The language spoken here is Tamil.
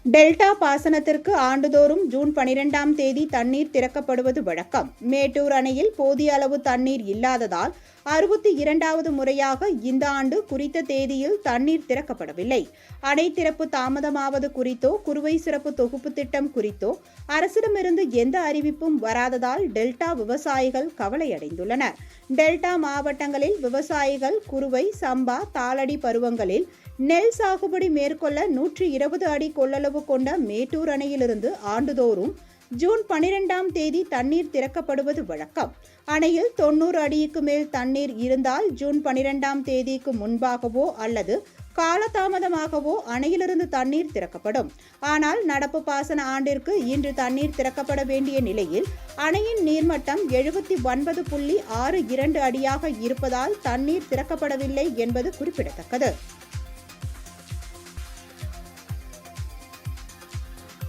டெல்டா பாசனத்திற்கு ஆண்டுதோறும் ஜூன் 12ஆம் தேதி தண்ணீர் திறக்கப்படுவது வழக்கம். மேட்டூர் அணையில் போதிய அளவு தண்ணீர் இல்லாததால் 62வது முறையாக இந்த ஆண்டு குறித்த தேதியில் தண்ணீர் திறக்கப்படவில்லை. அணை திறப்பு தாமதமாவது குறித்தோ குறுவை சிறப்பு தொகுப்பு திட்டம் குறித்தோ அரசிடமிருந்து எந்த அறிவிப்பும் வராததால் டெல்டா விவசாயிகள் கவலையடைந்துள்ளனர். டெல்டா மாவட்டங்களில் விவசாயிகள் குறுவை, சம்பா, தாளடி பருவங்களில் நெல் சாகுபடி மேற்கொள்ள 120 அடி கொள்ளளவு கொண்ட மேட்டூர் அணையிலிருந்து ஆண்டுதோறும் ஜூன் 12ஆம் தேதி தண்ணீர் திறக்கப்படுவது வழக்கம். அணையில் 90 அடிக்கு மேல் தண்ணீர் இருந்தால் ஜூன் 12ஆம் தேதிக்கு முன்பாகவோ அல்லது காலதாமதமாகவோ அணையிலிருந்து தண்ணீர் திறக்கப்படும். ஆனால் நடப்பு பாசன ஆண்டிற்கு இன்று தண்ணீர் திறக்கப்பட வேண்டிய நிலையில் அணையின் நீர்மட்டம் 79.62 அடியாக இருப்பதால் தண்ணீர் திறக்கப்படவில்லை என்பது குறிப்பிடத்தக்கது.